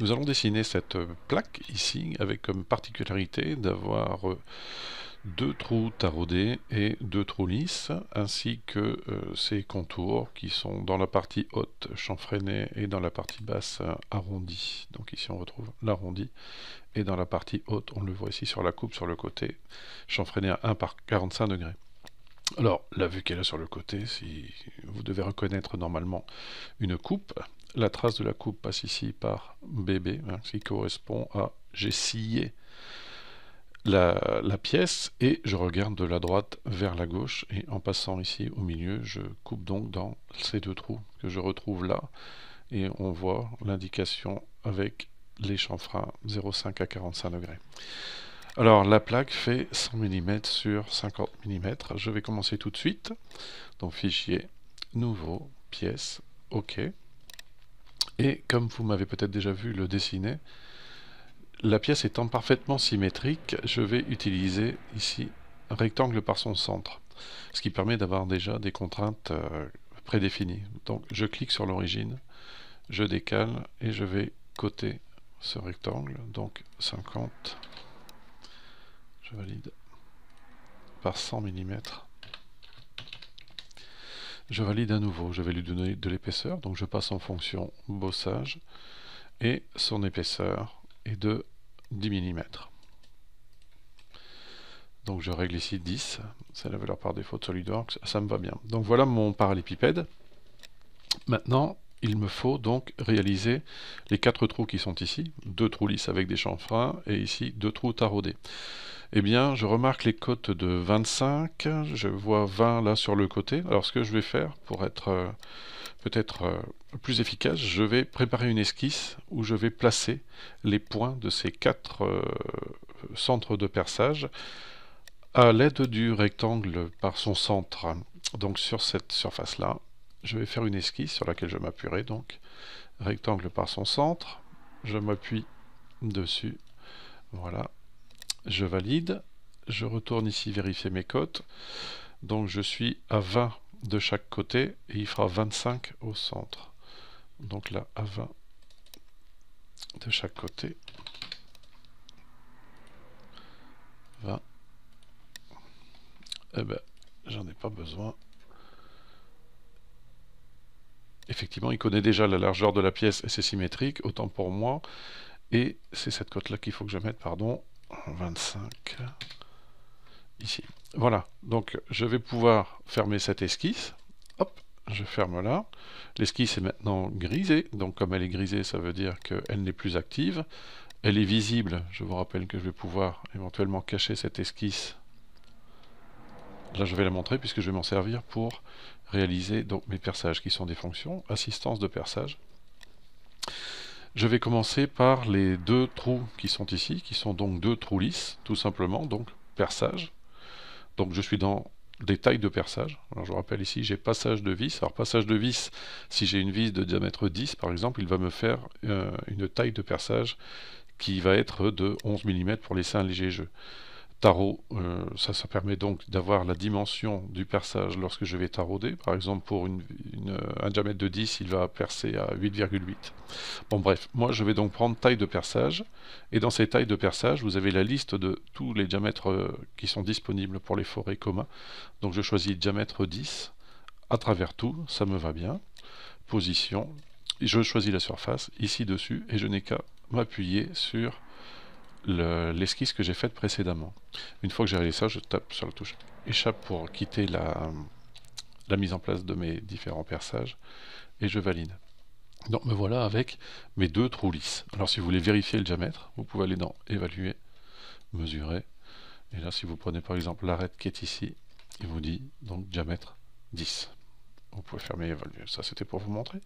Nous allons dessiner cette plaque ici avec comme particularité d'avoir deux trous taraudés et deux trous lisses, ainsi que ces contours qui sont dans la partie haute chanfreinés et dans la partie basse arrondis. Donc ici on retrouve l'arrondi et dans la partie haute on le voit ici sur la coupe sur le côté chanfreiné à 1 par 45 degrés. Alors, la vue qu'elle a sur le côté, si vous devez reconnaître normalement une coupe, la trace de la coupe passe ici par BB, hein, qui correspond à j'ai scié la pièce et je regarde de la droite vers la gauche et en passant ici au milieu, je coupe donc dans ces deux trous que je retrouve là et on voit l'indication avec les chanfreins 0,5 à 45 degrés. Alors la plaque fait 100 mm sur 50 mm. Je vais commencer tout de suite. Donc fichier, nouveau, pièce, OK. Et comme vous m'avez peut-être déjà vu le dessiner, la pièce étant parfaitement symétrique, je vais utiliser ici un rectangle par son centre, ce qui permet d'avoir déjà des contraintes prédéfinies. Donc je clique sur l'origine, je décale et je vais coter ce rectangle, donc 50, je valide, par 100 mm. Je valide à nouveau, je vais lui donner de l'épaisseur, donc je passe en fonction bossage, et son épaisseur est de 10 mm. Donc je règle ici 10, c'est la valeur par défaut de SolidWorks, ça me va bien. Donc voilà mon parallépipède. Maintenant, il me faut donc réaliser les 4 trous qui sont ici, 2 trous lisses avec des chanfreins, et ici 2 trous taraudés. Eh bien, je remarque les côtes de 25, je vois 20 là sur le côté. Alors ce que je vais faire pour être peut-être plus efficace, je vais préparer une esquisse où je vais placer les points de ces 4 centres de perçage à l'aide du rectangle par son centre. Donc sur cette surface-là, je vais faire une esquisse sur laquelle je m'appuierai. Donc rectangle par son centre, je m'appuie dessus, voilà, je valide, je retourne ici vérifier mes côtes, donc je suis à 20 de chaque côté et il fera 25 au centre. Donc là, à 20 de chaque côté, 20, eh ben, j'en ai pas besoin. Effectivement, il connaît déjà la largeur de la pièce et c'est symétrique, autant pour moi. Et c'est cette cote-là qu'il faut que je mette, pardon, 25, ici. Voilà, donc je vais pouvoir fermer cette esquisse. Hop, je ferme là. L'esquisse est maintenant grisée, donc comme elle est grisée, ça veut dire qu'elle n'est plus active. Elle est visible, je vous rappelle que je vais pouvoir éventuellement cacher cette esquisse. Là, je vais la montrer puisque je vais m'en servir pour réaliser donc mes perçages qui sont des fonctions, assistance de perçage. Je vais commencer par les 2 trous qui sont ici, qui sont donc 2 trous lisses, tout simplement, donc perçage. Donc je suis dans des tailles de perçage. Alors je vous rappelle ici, j'ai passage de vis. Alors passage de vis, si j'ai une vis de diamètre 10 par exemple, il va me faire une taille de perçage qui va être de 11 mm pour laisser un léger jeu. Tarot, ça permet donc d'avoir la dimension du perçage lorsque je vais tarauder. Par exemple, pour un diamètre de 10, il va percer à 8,8. Bon bref, moi je vais donc prendre taille de perçage, et dans ces tailles de perçage, vous avez la liste de tous les diamètres qui sont disponibles pour les forêts communs. Donc je choisis diamètre 10, à travers tout, ça me va bien. Position, je choisis la surface, ici dessus, et je n'ai qu'à m'appuyer sur l'esquisse que j'ai faite précédemment. Une fois que j'ai réalisé ça, je tape sur la touche échappe pour quitter la mise en place de mes différents perçages et je valide. Donc me voilà avec mes 2 trous lisses. Alors si vous voulez vérifier le diamètre, vous pouvez aller dans évaluer, mesurer, et là si vous prenez par exemple l'arête qui est ici, il vous dit donc diamètre 10. Vous pouvez fermer et évaluer. Ça, c'était pour vous montrer.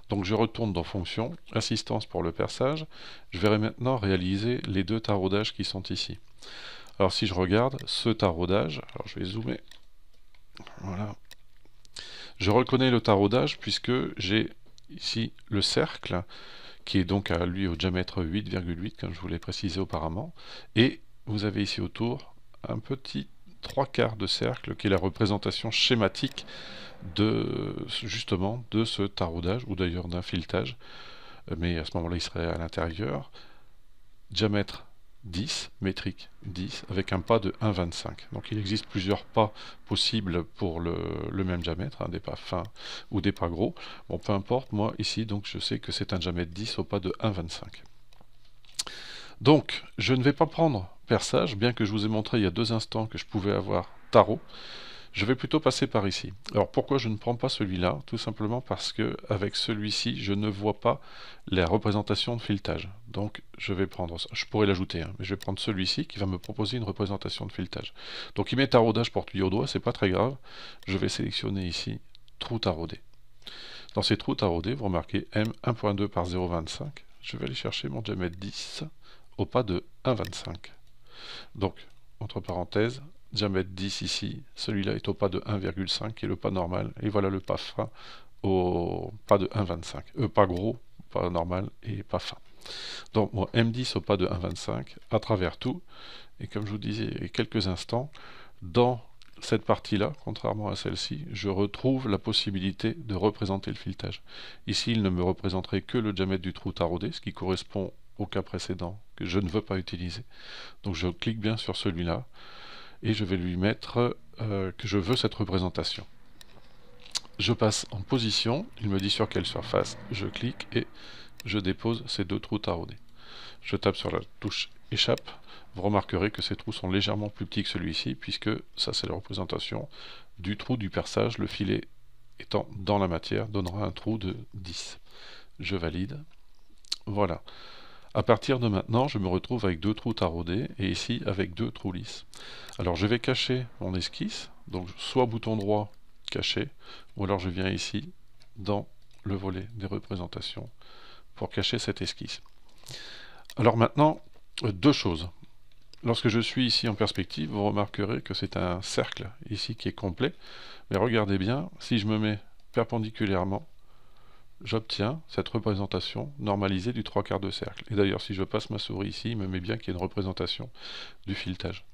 Donc, je retourne dans Fonction, Assistance pour le perçage. Je vais maintenant réaliser les 2 taraudages qui sont ici. Alors, si je regarde ce taraudage, alors je vais zoomer. Voilà. Je reconnais le taraudage puisque j'ai ici le cercle qui est donc à lui au diamètre 8,8 comme je vous l'ai précisé auparavant. Et vous avez ici autour un petit 3/4 de cercle qui est la représentation schématique justement de ce taraudage ou d'ailleurs d'un filetage mais à ce moment-là, il serait à l'intérieur. Diamètre 10, métrique 10, avec un pas de 1,25. Donc il existe plusieurs pas possibles pour le même diamètre, hein, des pas fins ou des pas gros. Bon, peu importe, moi ici, donc je sais que c'est un diamètre 10 au pas de 1,25. Donc, je ne vais pas prendre perçage, bien que je vous ai montré il y a 2 instants que je pouvais avoir tarot. Je vais plutôt passer par ici. Alors pourquoi je ne prends pas celui-là? Tout simplement parce que avec celui-ci, je ne vois pas la représentation de filetage. Donc je vais prendre, je pourrais l'ajouter, hein, mais je vais prendre celui-ci qui va me proposer une représentation de filetage. Donc il met taraudage pour tuyau doigt, c'est pas très grave. Je vais sélectionner ici trou taraudé. Dans ces trous taraudés, vous remarquez M 1.2 par 0,25. Je vais aller chercher mon diamètre 10 au pas de 1,25. Donc, entre parenthèses, diamètre 10 ici, celui-là est au pas de 1,5 qui est le pas normal, et voilà le pas fin au pas de 1,25. Pas gros, pas normal et pas fin. Donc moi M10 au pas de 1,25 à travers tout, et comme je vous disais il y a quelques instants, dans cette partie-là, contrairement à celle-ci, je retrouve la possibilité de représenter le filetage. Ici, il ne me représenterait que le diamètre du trou taraudé, ce qui correspond au cas précédent que je ne veux pas utiliser. Donc je clique bien sur celui-là et je vais lui mettre que je veux cette représentation. Je passe en position, il me dit sur quelle surface, je clique et je dépose ces 2 trous taraudés. Je tape sur la touche échappe, vous remarquerez que ces trous sont légèrement plus petits que celui-ci, puisque ça c'est la représentation du trou du perçage, le filet étant dans la matière donnera un trou de 10. Je valide, voilà. À partir de maintenant, je me retrouve avec 2 trous taraudés et ici avec 2 trous lisses. Alors je vais cacher mon esquisse, donc soit bouton droit caché, ou alors je viens ici dans le volet des représentations pour cacher cette esquisse. Alors maintenant, 2 choses. Lorsque je suis ici en perspective, vous remarquerez que c'est un cercle ici qui est complet, mais regardez bien, si je me mets perpendiculairement, j'obtiens cette représentation normalisée du 3/4 de cercle. Et d'ailleurs, si je passe ma souris ici, il me met bien qu'il y ait une représentation du filetage.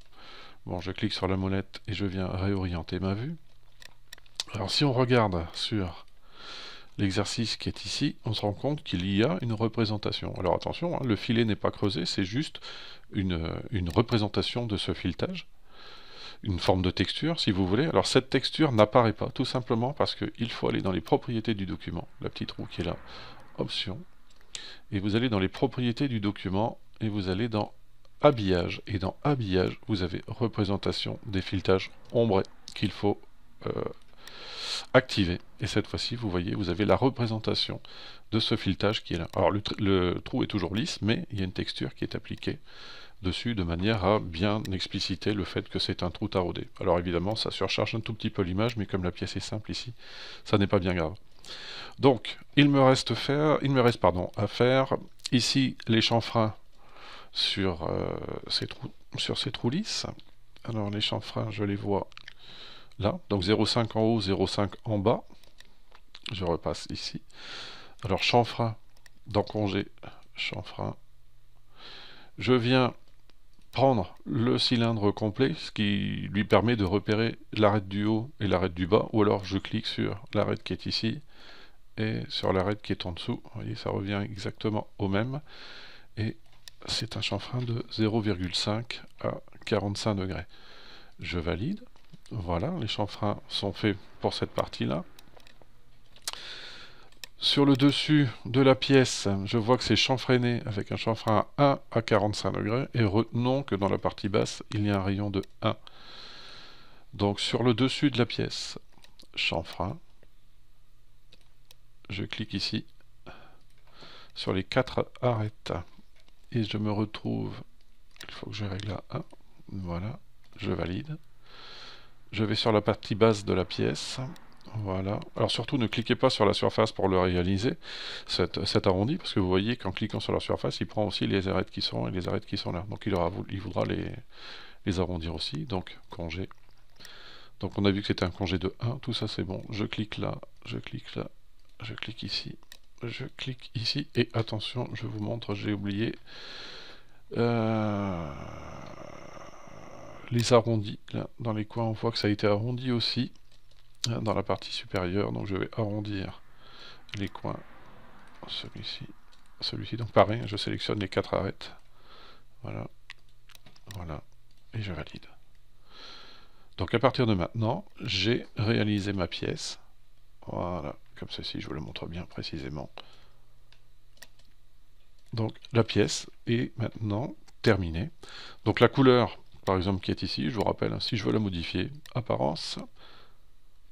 Bon, je clique sur la molette et je viens réorienter ma vue. Alors si on regarde sur l'exercice qui est ici, on se rend compte qu'il y a une représentation. Alors attention, hein, le filet n'est pas creusé, c'est juste une représentation de ce filetage, une forme de texture si vous voulez. Alors cette texture n'apparaît pas, tout simplement parce qu'il faut aller dans les propriétés du document, la petite roue qui est là, option, et vous allez dans les propriétés du document, et vous allez dans habillage, et dans habillage, vous avez représentation des filetages ombrés qu'il faut activer. Et cette fois-ci, vous voyez, vous avez la représentation de ce filetage qui est là. Alors le trou est toujours lisse, mais il y a une texture qui est appliquée dessus de manière à bien expliciter le fait que c'est un trou taraudé. Alors évidemment, ça surcharge un tout petit peu l'image, mais comme la pièce est simple ici, ça n'est pas bien grave. Donc, il me reste à faire ici les chanfreins sur ces trous lisses. Alors les chanfreins, je les vois là, donc 0,5 en haut, 0,5 en bas. Je repasse ici. Alors chanfrein dans congé, chanfrein. Je viens prendre le cylindre complet, ce qui lui permet de repérer l'arête du haut et l'arête du bas, ou alors je clique sur l'arête qui est ici et sur l'arête qui est en dessous. Vous voyez, ça revient exactement au même. Et c'est un chanfrein de 0,5 à 45 degrés. Je valide. Voilà, les chanfreins sont faits pour cette partie-là. Sur le dessus de la pièce, je vois que c'est chanfreiné avec un chanfrein 1 à 45 degrés. Et retenons que dans la partie basse, il y a un rayon de 1. Donc sur le dessus de la pièce, chanfrein. Je clique ici sur les 4 arêtes. Et je me retrouve, il faut que je règle à 1. Voilà, je valide. Je vais sur la partie basse de la pièce. Voilà. Alors surtout ne cliquez pas sur la surface pour le réaliser, cet arrondi, parce que vous voyez qu'en cliquant sur la surface, il prend aussi les arêtes qui sont et les arêtes qui sont là. Donc il voudra les arrondir aussi. Donc congé. Donc on a vu que c'était un congé de 1, tout ça c'est bon. Je clique là, je clique là, je clique ici, je clique ici, et attention, je vous montre, j'ai oublié les arrondis. Là, dans les coins, on voit que ça a été arrondi aussi. Dans la partie supérieure, donc je vais arrondir les coins, celui-ci, celui-ci. Donc pareil, je sélectionne les 4 arêtes. Voilà, voilà, et je valide. Donc à partir de maintenant, j'ai réalisé ma pièce. Voilà, comme ceci, je vous le montre bien précisément. Donc la pièce est maintenant terminée. Donc la couleur, par exemple, qui est ici, je vous rappelle, si je veux la modifier, apparence,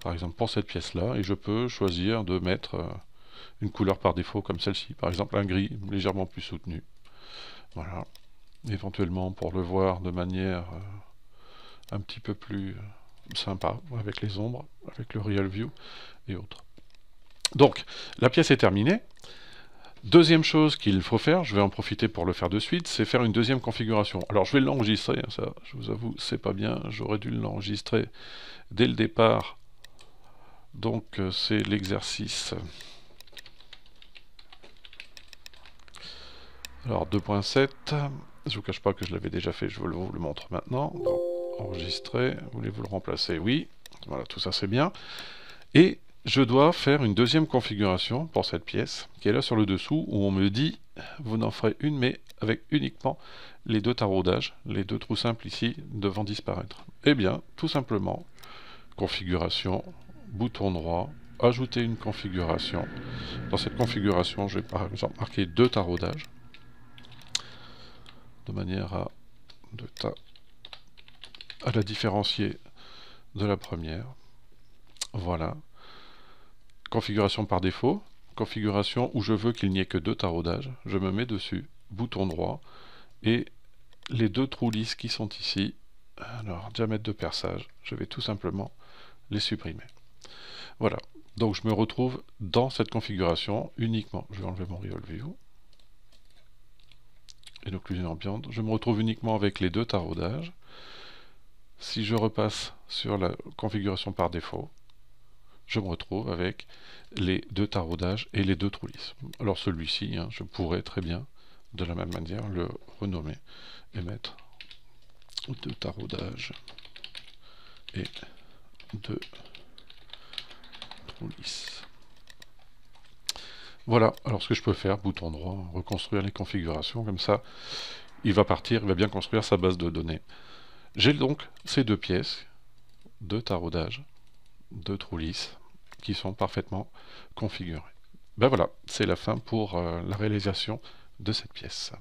par exemple pour cette pièce-là, et je peux choisir de mettre une couleur par défaut comme celle-ci, par exemple un gris légèrement plus soutenu. Voilà. Éventuellement pour le voir de manière un petit peu plus sympa, avec les ombres, avec le Real View et autres. Donc, la pièce est terminée. Deuxième chose qu'il faut faire, je vais en profiter pour le faire de suite, c'est faire une deuxième configuration. Alors je vais l'enregistrer, hein, ça je vous avoue c'est pas bien, j'aurais dû l'enregistrer dès le départ. Donc c'est l'exercice. Alors 2.7, je vous cache pas que je l'avais déjà fait, je vous le montre maintenant. Donc, enregistrer, voulez-vous le remplacer? Oui, voilà, tout ça c'est bien. Et je dois faire une deuxième configuration pour cette pièce, qui est là sur le dessous, où on me dit, vous n'en ferez une, mais avec uniquement les 2 taraudages, les 2 trous simples ici, devant disparaître. Eh bien, tout simplement, configuration, bouton droit, ajouter une configuration. Dans cette configuration, je vais par exemple marquer 2 taraudages, de manière à la différencier de la première. Voilà. Configuration par défaut, configuration où je veux qu'il n'y ait que 2 taraudages, je me mets dessus, bouton droit, et les 2 trous lisses qui sont ici, alors diamètre de perçage, je vais tout simplement les supprimer. Voilà, donc je me retrouve dans cette configuration uniquement, je vais enlever mon Real View, et l'occlusion ambiante, je me retrouve uniquement avec les 2 taraudages. Si je repasse sur la configuration par défaut, je me retrouve avec les 2 taraudages et les 2 trous lisses. Alors celui-ci, hein, je pourrais très bien, de la même manière, le renommer et mettre 2 taraudages et 2 trous lisses. Voilà, alors ce que je peux faire, bouton droit, reconstruire les configurations, comme ça, il va partir, il va bien construire sa base de données. J'ai donc ces 2 pièces, 2 taraudages, 2 trous lisses, qui sont parfaitement configurés. Ben voilà, c'est la fin pour la réalisation de cette pièce.